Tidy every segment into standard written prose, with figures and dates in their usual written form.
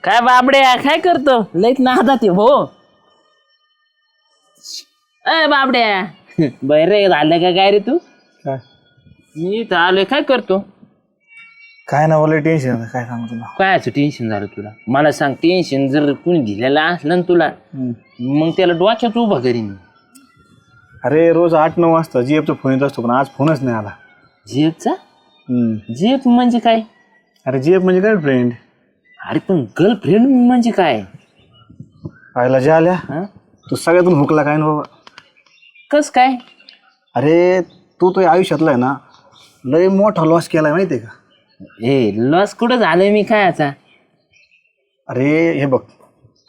काय बाबड्या काय करतो लईत नादात हो. अय बाबड्या बरे झालं का काय रे तू? काय मी इथं आलोय काय करतो? काय ना बोला टेन्शन काय सांगू तुला. काय असं टेन्शन झालं तुला? मला सांग टेन्शन जर कुणी दिलेलं असलं ना तुला मग त्याला डोक्यात उभा करीन. अरे रोज 8-9 वाजता जीएफचा फोन येत असतो पण आज फोनच नाही आला. जीएफचा? जीएफ म्हणजे काय? अरे जीएफ म्हणजे गर्लफ्रेंड. अरे पण गर्लफ्रेंड म्हणजे काय? पाहिला जे आल्या हा? तू सगळ्यातून हुकला काय ना बाबा. कस काय? अरे तू आयुष्यातला आहे ना लय मोठा लॉस केलाय माहितीये का? ए लॉस कुठं झालंय मी काय आता? अरे हे बघ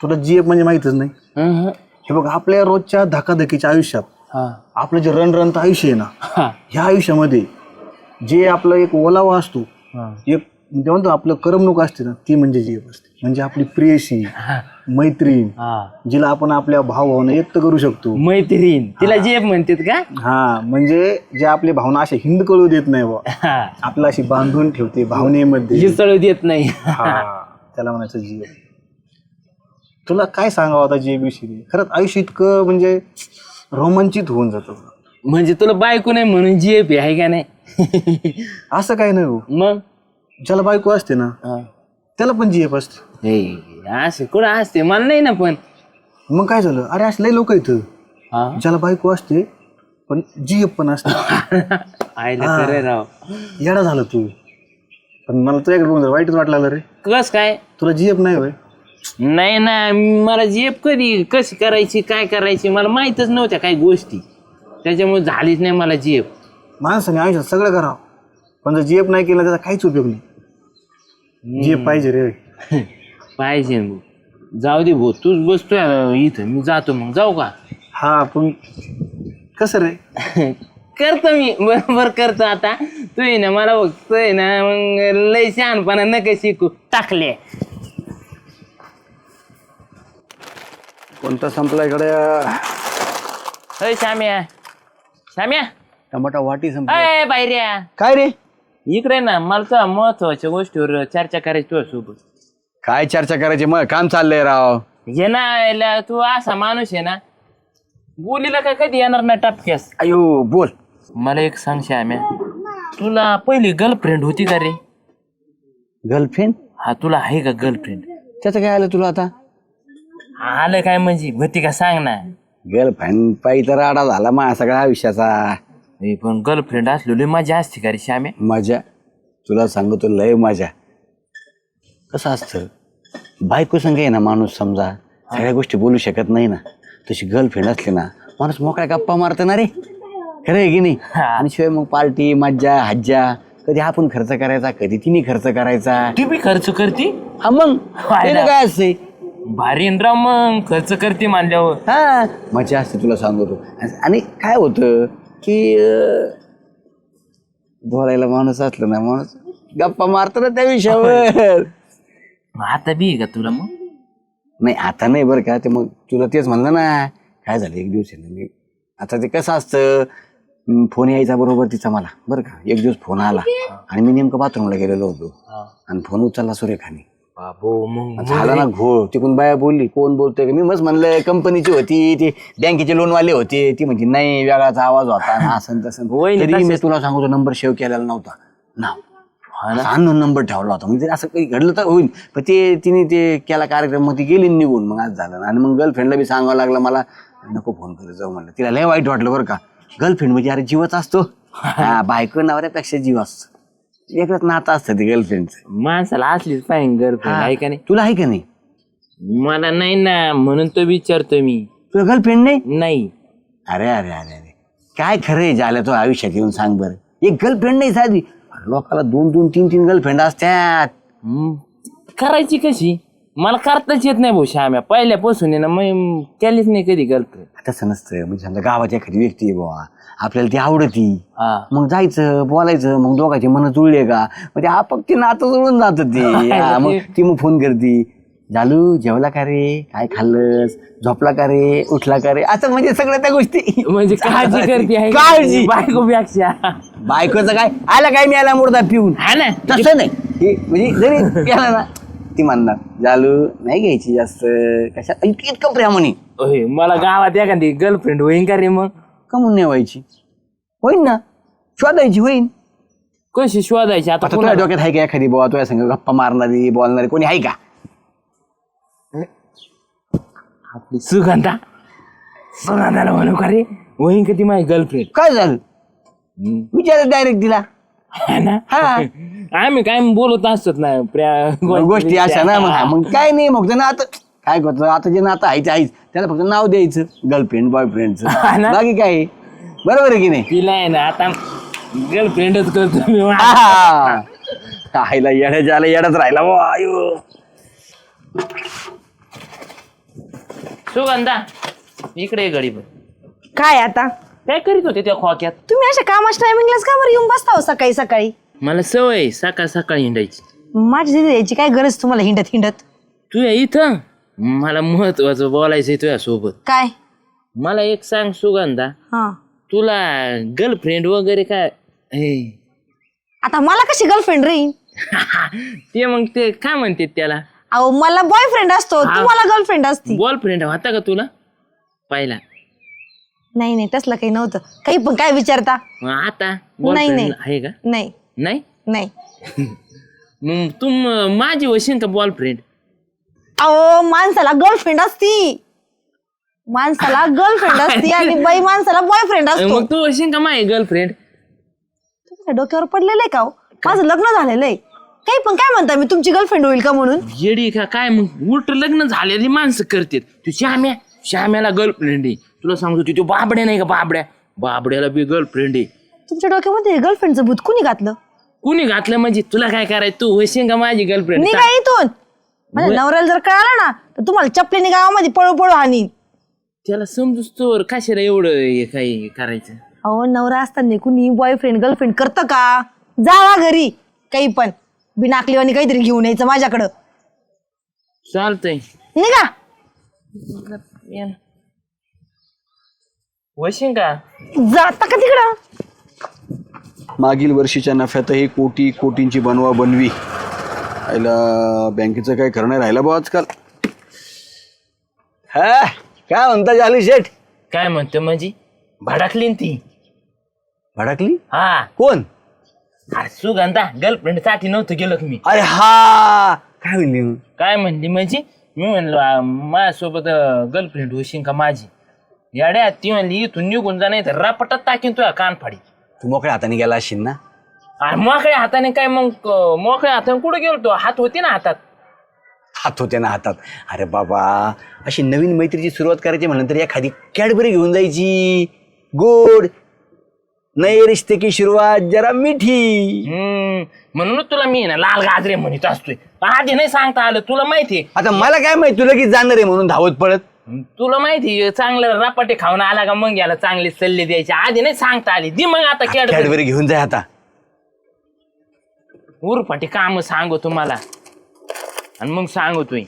तुला जीएफ म्हणजे माहितच नाही. हं, हे बघ आपल्या रोजच्या धकाधकीच्या आयुष्यात हा. आपलं जे रणरणत आयुष्य आहे ना हा. ह्या आयुष्यामध्ये जे आपलं एक ओलावा असतो एक म्हणजे म्हणतो आपलं करमणूक असते ना ती म्हणजे जीएफ असते. म्हणजे आपली प्रियशी मैत्रीण जिला आपण आपल्या भावना व्यक्त करू शकतो. मैत्रीण तिला जीएफ म्हणतात का? हा म्हणजे जे आपली भावना अशी हिंद कळू देत नाही बा आपला अशी बांधून ठेवते भावनेमध्ये हिसळू देत नाही. त्याला म्हणायचं जीएफ. तुला काय सांगावं आता जीएफ विषयी. खरंच आयुष्य इतकं म्हणजे रोमांचित होऊन जातं. म्हणजे तुला बायको नाही म्हणून जीएफ आहे का नाही? असं काय नाही हो. मग ज्याला बायको असते ना त्याला पण जीएफ असते. असं कुठं असते मला नाही ना पण. मग काय झालं अरे असं लय लोक इथं ज्याला बायको असते पण जीएफ पण असते. आयला खरं राव. येडा झालं तू. पण मला तुझ्याकडे बघून वाईटच वाटलं रे. कस काय? तुला जीएफ नाही होय? नाही ना मला जीएफ कधी कशी करायची काय करायची मला माहीतच नव्हत्या काही गोष्टी त्याच्यामुळे झालीच नाही मला जीएफ. माणसाने आयुष्यात सगळं करावं पण जर जीएफ नाही केलं त्याचा काहीच उपयोग नाही. जीएफ पाहिजे रे. पाहिजे मग जाऊ दे भाऊ तूच बसतोय इथं मी जातो मग जाऊ का? हा पण कसं रे? करतो मी बरोबर करतो. आता तू आहे ना मला बघतोय ना मग लय शहाणपणा नका शिकू टाकले. कोणता संपला इकडे? अय श्याम्या श्याम्या टमाटा वाटी संपला. अय बाहेर्या काय रे? इकडे ना मला तर महत्वाच्या गोष्टीवर चर्चा करायची तुझ्या सोबत. काय चर्चा करायची मग काम चाललंय राव. ये ना तू असा माणूस आहे ना बोलीला काय कधी येणार नाही टपक्यास. अयो बोल. मला एक सांग श्याम्या तुला पहिली गर्लफ्रेंड होती का रे? गर्लफ्रेंड? हा तुला आहे का गर्लफ्रेंड? त्याचं काय आलं तुला आता? आलं काय म्हणजे होती का सांग ना. गर्लफ्रेंड पाहिजे तर राडा झाला माझ्या सगळ्या आयुष्याचा. पण गर्लफ्रेंड असलेली मजा असते का रे श्याम्या? मजा तुला सांगतो लय मजा. कसं असतं बायको संग आहे ना माणूस समजा सगळ्या गोष्टी बोलू शकत नाही ना तशी गर्लफ्रेंड असली ना माणूस मोकळ्या गप्पा मारतो ना रे. खरं आहे की नाही? आणि शिवाय मग पार्टी मज्जा हज्जा कधी आपण खर्च करायचा कधी तिने खर्च करायचा. ती बी खर्च करते? हा मग काय असते भारी राव मग खर्च करते मानल्यावर. हा मजा असते तुला सांगतो. आणि काय होतं की बोलायला माणूस असलं ना माणूस गप्पा मारतो ना त्या विषयावर. आता बी आहे का तुला मग? नाही आता नाही बरं का. ते मग तुला तेच म्हणलं ना काय झालं एक दिवस मी आता ते कसं असतं फोन यायचा बरोबर तिचा मला बरं का. एक दिवस फोन आला आणि मी नेमकं बाथरूमला गेलेलो होतो आणि फोन उचलला सुरेखाने. बाबो मग झाला ना घोळ. तिकडून बाया बोलली कोण बोलतोय मी मस्त म्हणलं कंपनीची होती ते बँकेचे लोनवाले होते. ती म्हणजे नाही वेगळाचा आवाज होता असं तसं. तरी मी तुला सांगतो नंबर सेव्ह केलेला नव्हता नाव अननोन नंबर ठेवला होता. म्हणजे असं काही घडलं तर होईल पण ते तिने ते केला कार्यक्रम मग ती गेली निघून. मग आज झालं आणि मग गर्लफ्रेंडला बी सांगावं लागलं मला नको फोन करत जाऊ म्हणलं. तिला लय वाईट वाटलं बरं का. गर्लफ्रेंड म्हणजे अरे जीवच असतो. हा बायको नवऱ्यापेक्षा जीव असतो. वेगळंच नातं असतं ते गर्लफ्रेंडचं. माणसाला असलीच पाहिजे गर्लफ्रेंड आहे का नाही? तुला आहे का नाही? मला नाही ना म्हणून तो विचारतो मी. तुला गर्लफ्रेंड नाही? नाही. अरे अरे अरे अरे काय खरंय झालं तो आयुष्यात येऊन सांग बरं. एक गर्लफ्रेंड नाही साधी लोकाला 2-2, 3-3 गर्लफ्रेंड असतात. करायची कशी? मला करताच येत नाही भाऊ श्याम्या पहिल्यापासून आहे ना मग केलीच नाही कधी गर्लफ्रेंड. तसं नसतं म्हणजे समजा गावात एखादी व्यक्ती आहे बाबा आपल्याला ती आवडती मग जायचं बोलायचं मग दोघांची मन जुळले का म्हणजे आपाप ती नातं जुळून जात ती. मग ती मग फोन करते झालू जेवला का रे, काय खाल्लंस, झोपला का रे, उठला का रे, असं म्हणजे सगळ्या त्या गोष्टी. म्हणजे काळजी करते आहे काळजी. बायकोपेक्षा. बायकोचं काय आला काय मी आला मुर्दा पिऊन, हा ना. तसं नाही. हे म्हणजे जरी प्याला ना ती म्हणणार झालू नाही घ्यायची जास्त, कशा इतकं प्रेमाने. होय, मला गावात एखादी गर्लफ्रेंड होईन का रे मग? कमून नाही व्हायची, होईन ना, शोधायची होईन. कशी शोधायची आता? आता तुझ्या डोक्यात आहे का एखादी बाबा तुझ्या संग गप्पा मारणारी बोलणारी कोणी आहे का? आपली सुगंधाला म्हणू का रे होईन का ती माझी गर्लफ्रेंड? काय झालं विचार डायरेक्ट दिला. ना. हा आम्ही काय बोलत असतात ना गोष्टी अशा ना, मग काय नाही, मग ना आता काय करतो, आता जे नातं आहे ते आहेच, त्याला फक्त नाव द्यायचं गर्लफ्रेंड बॉयफ्रेंडचं, ना. बाकी काय. बरोबर आहे की नाही? तिला आहे ना आता गर्लफ्रेंडच करतो मी. आईला येड्याच्या आला येड्यात राहिला बुवा, आयो. सुगंधा इकडे ये गडीवर. काय आता काय करीत होते त्या खोक्यात? तुम्ही अशा कामाच्या टायमिंगलाच का बरं येऊन बसता हो सकाळी सकाळी? मला सवय आहे सकाळ सकाळी हिंडायची. माझी दिदी यायची काय गरज तुम्हाला हिंडत हिंडत? तुझ्या इथं मला महत्वाचं बोलायचंय तुझ्या सोबत. काय? मला एक सांग सुगंधा, हा तुला गर्लफ्रेंड वगैरे काय? आता मला कशी गर्लफ्रेंड राहीन? ते मग ते काय म्हणते त्याला? अहो मला बॉयफ्रेंड असतो, तुम्हाला गर्लफ्रेंड असती. बॉयफ्रेंड होता का तुला पाहिला? नाही नाही तसलं काही नव्हतं. काही पण काय विचारता? मग आता नाही boyfriend नाही आहे का? नाही नाही. नाही. मग तू माझी वशीन का बॉयफ्रेंड? अहो माणसाला गर्लफ्रेंड असती, माणसाला गर्लफ्रेंड असती आणि बाई माणसाला बॉयफ्रेंड असतो. मग तू वशीन का माझी गर्लफ्रेंड? तुमच्या डोक्यावर पडलेलं आहे का हो? माझं लग्न झालेलं आहे. काही पण काय म्हणता, मी तुमची गर्लफ्रेंड होईल का म्हणून? येडी का काय? मग उलट लग्न झालेली माणसं करतात. तू श्याम्याला गर्लफ्रेंड आहे. तुला सांगतो तू बाबड्या नाही का, बाबड्याला बी गर्लफ्रेंड आहे. तुमच्या डोक्यामध्ये गर्लफ्रेंडचं भूत कुणी घातलं? कुणी घातलं म्हणजे? तुला काय करायचं? तू वशीन का माझी गर्लफ्रेंड? निघा इथून. माझ्या नवऱ्याला जर कळालं ना तर तुम्हाला चपलीने गावामध्ये पळू पळू हानी. त्याला समजूस तर कशाला एवढं हे काही करायचं? अहो नवरा असताना कुणी बॉयफ्रेंड गर्लफ्रेंड करतं का? जावा घरी काही पण बिनाकलीवानी काहीतरी घेऊन यायचं माझ्याकडं. चालतंय. निघा. वशीन का? जाता का तिकडं? मागील वर्षीच्या नफ्यातही कोटी कोटींची बनवा बनवी. आईला बँकेचं काय खरं नाही राहिला बा आजकाल. हा काय म्हणता झालू शेठ? काय म्हणते म्हणजे? भडकली ना ती. भडकली? हा. कोण? अरे सुगंधा गर्लफ्रेंड साठी नव्हतं गेलो की मी. अरे हा काय म्हणली मग? काय म्हणली म्हणजे? मी म्हणलो माझ्यासोबत गर्लफ्रेंड होशील का माझी? याड्या ती म्हणली इथून निघून जा, नाही तर रापटात टाकीन तुझ्या कानफाडी. तू मोकळ्या हाताने गेला असशील ना? अरे मोकळ्या हाताने काय? मग मोकळ्या हाताने कुठे गेलो? तो हात होते ना हातात. हात होते ना हातात. अरे बाबा अशी नवीन मैत्रीची सुरुवात करायची म्हणून तर एखादी कॅडबरी घेऊन जायची. गोड नए रिश्ते की सुरुवात जरा मिठी. म्हणूनच तुला मी ना लाल गाजरे म्हणत असतोय. आधी नाही सांगता आलं. तुला माहितीये? आता मला काय माहिती तुला की जाणार आहे म्हणून धावत पळत. तुला माहिती चांगलं रापाटे खाऊन आला का मग याला चांगले सल्ले द्यायचे. आधी नाही सांगता आली. दी मग आता कॅडबरी घेऊन जाय आता. उरपाटी काम सांगू तुम्हाला आणि मग सांगतोय.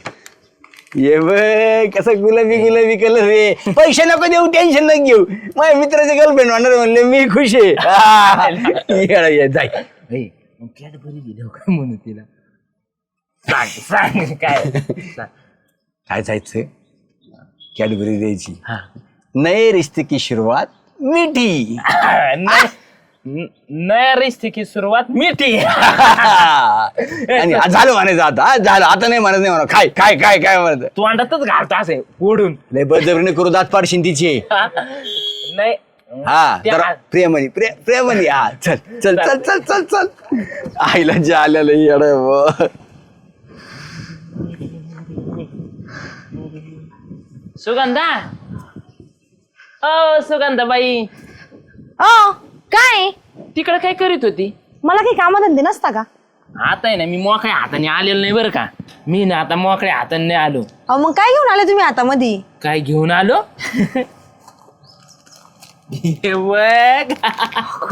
ये बाय कसं गुलाबी कलर रे. पैसे नको देऊ, टेन्शन नको घेऊ. माझ्या मित्राचे गर्लफ्रेंड होणार म्हणले मी खुश आहे. जाय कॅडबरी दिली काय म्हणू तिला? सांग काय काय जायचं? कॅडबरी द्यायची. हा. नए रिश्ते की सुरुवात मिठी. नया रिश्ते की सुरुवात मिठी. आणि झालं म्हणायचं आता. झालं आता नाही म्हणत नाही म्हणा. काय काय काय काय म्हणत तू अंडातच घालतो असे ओढून. लय बळजबरीने करू दात पाडशीन तिची. नाही. हा तर प्रेमनी प्रेमनी. हा चल चल चल चल चल चल. आईला जे आलेलं येड. सुगंधा, ओ सुगंधा बाई, अ काय तिकडे काय करीत होती? मला काही कामधंदे नसता का? आता आहे ना मी मोकळ्या हाताने आलेलो नाही बरं का. मी ना आता मोकळ्या हाताने नाही आलो. अहो मग काय घेऊन आले तुम्ही हातामध्ये? काय घेऊन आलो? हे बघ.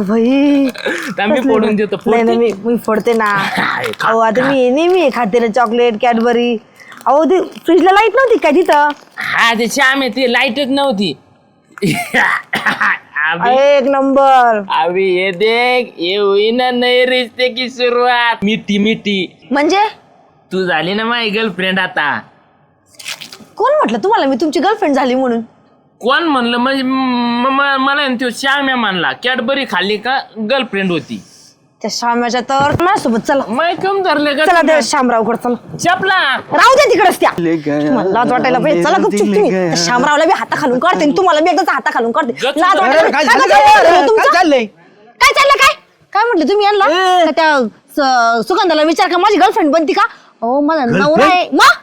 भाई मी फोडून देतो. नाही मी फोडते ना. अहो आता मी नेहमी खाते ना चॉकलेट कॅडबरी. अहो ते फ्रीजला लाईट नव्हती काय तिथं? हा ते श्याम आहे ते लाईटच नव्हती. एक नंबर. अभी ये देख ये हुई ना नए रिश्ते की सुरुवात. मिठी मिठी म्हणजे तू झाली ना माझी गर्लफ्रेंड आता. कोण म्हटलं तुम्हाला मी तुमची गर्लफ्रेंड झाली म्हणून? कोण म्हणलं म्हणजे मला तो श्याम्या म्हणला. कॅडबरी खाल्ली का गर्लफ्रेंड होती. त्या शाम्याच्या तर माझ्यासोबत चला. माय कम धरले का चला त्या शामरावकडे चला. चपला राहू दे तिकडेच त्या. तुम्हाला लाज वाटायला पाहिजे. चला गुपचूप तुम्ही. त्या शामरावला बी हाता खालून काढते आणि तुम्हाला बी एकदाच हाता खालून काढते. लाज वाटायला पाहिजे. काय चाललंय? काय म्हटलं तुम्ही यांना? का त्या सुगंधाला विचार का माझी गर्लफ्रेंड बनती का? हो माझा नवरा आहे. मग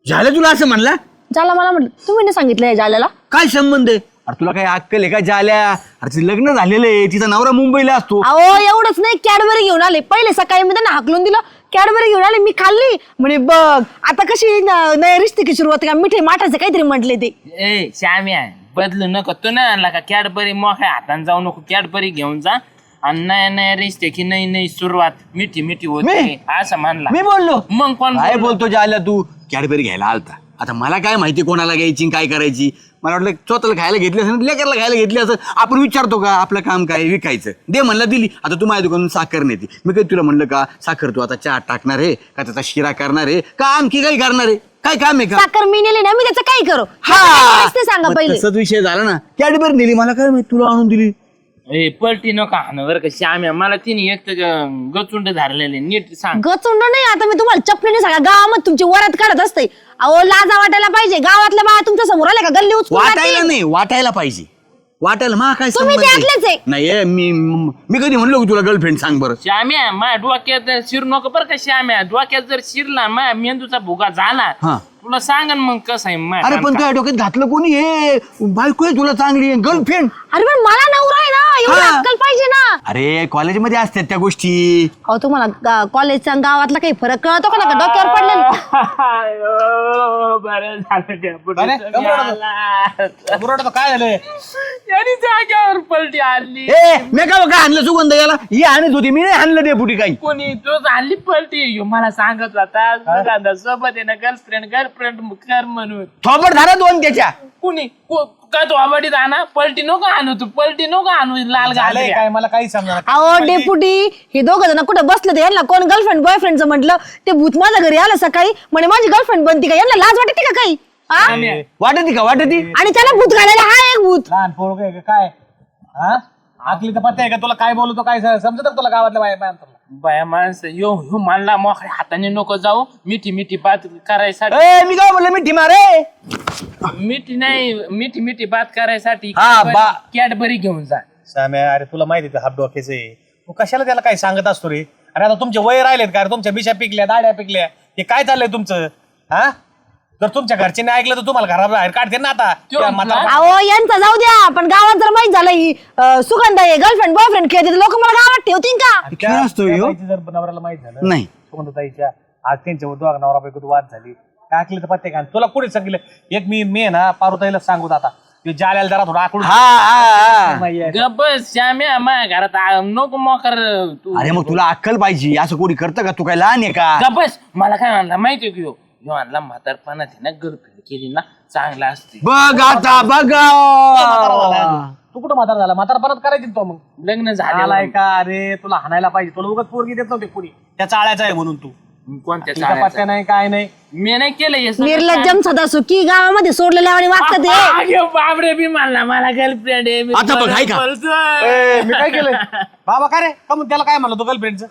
झालं तुला असं म्हणला? ज्याला मला म्हटलं तुम्ही नाही सांगितलं जाल्याला? काय संबंध आहे? अरे तुला काही अक्कल आहे का झाल्या? अरे तिचं लग्न झालेलं आहे, तिचा नवरा मुंबईला असतो. अहो एवढंच नाही, कॅडबरी घेऊन आले. पहिले सकाळी मी त्यांना हाकलून दिलं, कॅडबरी घेऊन आले, मी खाल्ली. म्हणे बघ आता कशी नया रिश्ते की सुरुवात का मिठे माठाचे काहीतरी म्हटले ते. ए श्याम्या बदलू नको. तू नाही आणला का कॅडबरी? मोठ्या हाताने जाऊ नको. कॅडबरी घेऊन जा आणि नया नया रिश्ते की नई नई सुरुवात मिठी मिठी होते असं म्हणला. मी बोललो? मग कोण काय बोलतो झाल्या तू? कॅडबरी घ्यायला आलता. आता मला काय माहिती कोणाला घ्यायची काय करायची. मला वाटलं स्वतःला खायला घेतली असं लेकरला खायला घेतली असं. आपण विचारतो का आपलं काम काय विकायचं? दे म्हणलं दिली. आता तू माझ्या दुकानात साखर नेते. मी काही तुला म्हणलं का साखर तू आता चहा टाकणार आहे का त्याचा शिरा करणार आहे का आणखी काही करणार आहे? काय काम आहे का? साखर मी नेली ना, मी त्याचं काय करू? ते सांगा मग पहिले. तसाच विषय झाला ना. कॅडबरी नेली मला काय माहिती तुला आणून दिली. ए पलटी नका हाणं बरं का श्याम्या. मला तिने एक तर गचुंड धरलेले. नीट सांग. गचुंड नाही. आता मी तुम्हाला चपलीने सांगा गावामध्ये तुमची वरात काढत असते. अहो लाजा वाटायला पाहिजे. गावातल्या बाया तुमच्या समोर आल्या का गल्ली उचलून वाटायला जातील. नाही, वाटायला पाहिजे. वाटायला मा काय तुम्ही संबंध आहे? त्यातलेच आहे. नाही मी कधी म्हणलो की तुला गर्लफ्रेंड सांग बरं. श्याम्या माझ्या डोक्यात शिर नको बरं का श्याम्या. डोक्यात जर शिरला माझ्या मेंदूचा भुगा झाला हा. तुला सांगन मग कसं आहे माझ्या अरे पण कामकाज. तुझ्या डोक्यात घातलं कोणी? हे बायको आहे तुला चांगली गर्लफ्रेंड. अरे पण मला नवरा आहे ना, एवढी हा. अक्कल पाहिजे ना. अरे कॉलेजमध्ये असतात त्या गोष्टी. अहो तुम्हाला कॉलेजचा गावातला काही फरक कळतो का ना? डोक्यावर पडलेलं. अयो, बरं झालं त्या पुढे तुम्ही आला. काय झालं? याने जाग्यावर पलटी आणली. ए मी काय आणलं सुगंध याला? ही आणत होती, मी नाही आणलं ते पुटी काही. कोणी तोच आणली पलटी. ह्यो मला सांगत होता सुगंधा सोबत आहे ना गर्लफ्रेंड कर म्हणून. थोबड झाला दोन त्याच्या. कुणी का तो आवडीत आणा. पलटी नको आणू. तू पलटी नको आणू. लाल घाल काय मला काही समजा. अहो डेपुटी हे दोघं जण कुठं बसले ते यांना कोण गर्लफ्रेंड बॉयफ्रेंडचं म्हटलं. ते भूत माझ्या घरी आलं सकाळी म्हणे माझी गर्लफ्रेंड बनती का? यांना लाज वाटते का काही? हा? वाटती का वाटती? आणि त्याला भूत घालायला हा एक भूत. लहान पोरग आहे का काय? हा आकली तर पत्ते आहे का तुला? काय बोलतो काय समजत तुला गावातल्या बाया? बाया माणसं यो ह्यो मानला मोकळ्या हाताने नको जाऊ. मिठी मिठी बात करायसाठी. ए मी काय म्हणलं मिठी मारे. मिठी नाही मिठी मिठी बात करायसाठी हा, कॅडबरी घेऊन जा. साम्या अरे तुला माहिती आहे हात डोक्याचं आहे. तू कशाला त्याला काय सांगत असतो रे? अरे आता तुमचे वय राहिलेत का? तुमच्या बिशा पिकल्या दाड्या पिकल्या. हे काय चाललंय तुमचं? हा जर तुमच्या घरच्यांनी ऐकलं तर तुम्हाला घराबाहेर काढते ना आता. अहो यांचा जाऊ द्या, पण गावात जर माहित झालं ही सुगंध आहे गर्लफ्रेंड बॉयफ्रेंड खेळते लोक मला गावात ठेवतील का? खेळ असतो ह्यो? जर नवऱ्याला माहित झालं नाही सुगंधताईच्या आज त्यांच्यावर दोघा नवरा बायको वाद झाली. काय ऐकलं तर पत्ते का? तुला कुठे सांगितलं? एक मी ना पारुताईला सांगू आता ते जाल्याला जरा थोडा आकडून गबस श्याम्या माझ्या घरात नको मोकर तू. अरे मग तुला अक्कल पाहिजे. असं कोणी करतं का? तू काय लहान आहे का? गबस मला काय म्हणला माहितीये की ह्यो आणला म्हातारपणात आहे ना गर्लफ्रेंड केली ना चांगला असते. बघ आता बघा तू कुठं म्हातारा झाला? म्हातारपणात करायची तो मग लग्न झालाय झालं का? अरे तुला हाणायला पाहिजे. तुला उगाच पोरगी देत नव्हते कुणी. त्याचा आळ्याचा आहे म्हणून तू. कोणत्या तुझा चाळ्याचं? पत्त्या नाही काय नाही. मी नाही केलं हे सगळं. निर्लज्जम सदा सुखी गावामध्ये सोडलेल्या आणि वागतात हे. अगं, बापरे बी म्हणला मला गर्लफ्रेंड आहे. मी आता बघ, तुला हाय का? बोलतोय. मी काय केलं बाबा? काय रे का मग त्याला काय म्हणलं तू गर्लफ्रेंडचं?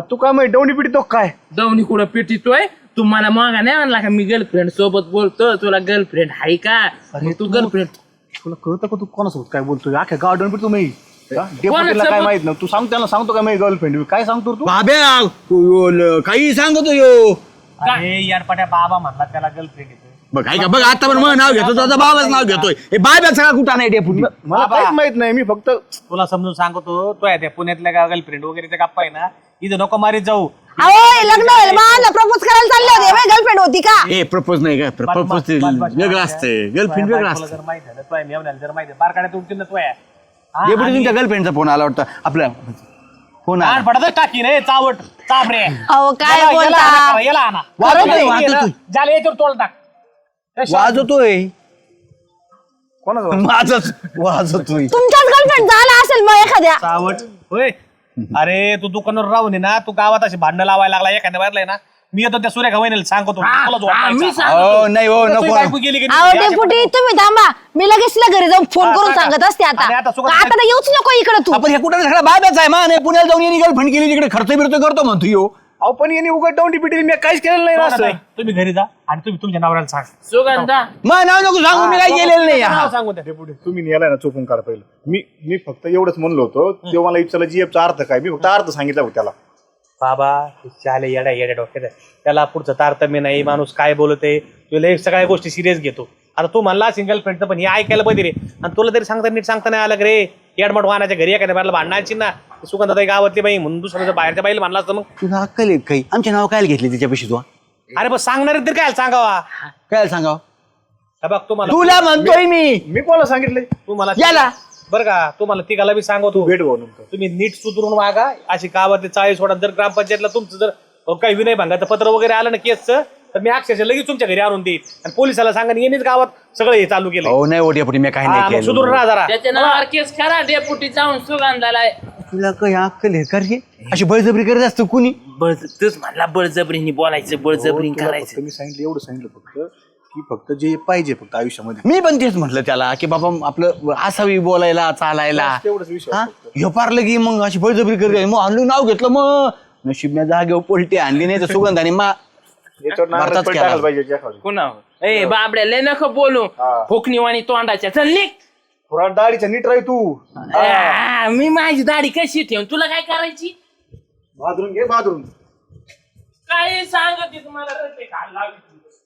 तू काय माहिती डोणी पिटी तो काय? दवनी कुठं पिटितोय? तुम्हाला मगा नाही म्हणला का मी गर्लफ्रेंड सोबत बोलतो? तुला गर्लफ्रेंड आहे का? मग तू गर्लफ्रेंड तुला कळतं का तू कोणासोबत काय बोलतोय? अख्या गाव डोणी पिटतो मी डेपुटीला कोणासोबत? काय माहित नाही. तू सांग त्याला सांगतो का मी गर्लफ्रेंड? काय सांगतो तू? बाब्या काही सांगतो यो. अरे यारपाट्या बाबा म्हणला त्याला गर्लफ्रेंड येतोय. बघ आहे का? बघ आता पण मग नाव घेतो तुझा बाबाच नाव घेतोय. हे बाब्या सगळा कुठं नाही डेपुटी. मला काहीच माहित नाही. मी फक्त तुला समजून सांगतो. तो आहे त्या पुण्यातल्या गर्लफ्रेंड वगैरे त्या गप्पा आहे ना इथं नको मारीत जाऊ. अहो हे लग्न होईल मला प्रपोज करायला चालले होते. गर्लफ्रेंड होती का? ए प्रपोज नाही का? प्रपोज वेगळं असतंय. गर्लफ्रेंड वेगळं असतं. जर माहित झालं तो मेवण्याला जर माहिती बारकाड्यात उठतील ना तो आहे. डेपुटी तुमच्या गर्लफ्रेंडचा फोन आला वाटतं आपल्या. कोण आला? पडतच टाकी रे चावट चापरे अहो काय बोलता याला आणा वाजवतोय, वाजवतोय. ज्याला याच्यावर तोल टाक वाजवतोय कोणाचं माझच वाजवतोय. तुमच्याच गर्लफ्रेंड झाला असेल मग एखाद्या चावट होय अरे तू दुकानावर राहून आहे ना तू गावात अशी भांडणं लावायला लागला एखाद्या बाहेरला ना मी येतो त्या सुरेखा वहिनीला सांगतो तुला मी झोपायचं. हो नाही हो तुझी नको बायको गेली की अहो नाही? डेपुटी तुम्ही थांबा मी लगेच तिला घरी जाऊन फोन करून सांगा. सांगत असते आता आणि आता सुगंध- आता तर येऊच नको इकडे तू आपण हे कुठं सगळा बायबाच आहे मान पुण्याला जाऊन येणे गर्लफ्रेंड केली तिकडे खर्च बिर्च करतो म्हणतो यो. अहो पण यांनी उघड डाऊन पिटी मी काहीच केलेलं नाही ना सांगा असं. ताई, तुम्ही घरी जा आणि तुम्ही तुमच्या नवऱ्याला सांग सुगंधा मग नाव नको सांगू मी काय केलेलं नाही नाव हा. सांगू द्या डेपुटी तुम्ही नेलाय ना चुकून काढ पहिलं मी फक्त एवढंच म्हणलो होतो तेव्हा मला विचारलं जीएफचा अर्थ काय मी फक्त अर्थ सांगितला होता त्याला बाबा चाले येड्या येड्या डोक्यात आहे. त्याला पुढचं तारतम्य नाही माणूस काय बोलते तुला सगळ्या गोष्टी सिरियस घेतो आता तू म्हणला सिंगल फ्रेंडचं पण हे ऐकायला पाहिजे रे आणि तुला तरी सांगता नीट सांगता नाही आलं रे येडमट वाहनाच्या घरी एखाद्या बाहेरला भांडणाची ना सुगंधाताई गावातली बाई म्हणून दुसऱ्या बाहेरच्या बाईला म्हणला असतं मग तुला अक्कल आहे काही आमचे नाव काय घेतले तिच्यापाशी तू अरे बस सांगणार तरी काय सांगावा काय सांगाव हे बघ तुम्हाला तुला म्हणतोय मी मी कोणाला सांगितलंय तुम्हाला याला. बरं का तुम्हाला तिघाला बी सांगतो भेट भाऊ नंतर तुम्ही नीट सुधरून वागा अशी गावातली 40 सोडा जर ग्रामपंचायतला तुमचं जर काही विनय भंगाचं पत्र वगैरे आलं ना केसचं तर मी अक्षरशः लगेच तुमच्या घरी आणून देईल आणि पोलिसाला सांगा येणेच गावात सगळं हे चालू केलं हो नाही ओटी मी काही नाही सुधरून केलं राहा जरा त्याच्या नावावर केस करा डेपुटी जाऊन सुगंधाला तुला काही अक्कल आहे का रे अशी बळजबरी करत असतो कुणी तूच म्हणला बळजबरीने बोलायचं बळजबरीने तुला करायचं फक्त मी सांगितलं एवढं सांगितलं फक्त की फक्त जे पाहिजे फक्त आयुष्यामध्ये मी पण तेच म्हटलं त्याला की बाबा आपलं असावी बोलायला चालायला तेवढंच विषय हा ह्यो पारलं की मग अशी बळजबरी करत मग आणलं नाव घेतलं मग नशीब मी जागेवर पोलटी आणली नाही तर सुगंधाने याच्यावर भारतात नारळ केला. टाकायला पाहिजे एखादं. कुणावर ए बाबड्या लय नको बोलू फोकणीवाणी तोंडाच्या चल निघ थोडा दाढीचा नीट राही तू मी माझी दाढी कशी ठेवून तुला काय करायची बाजून घे बाजून काय सांगते तुम्हाला रस्ते खायला लागले.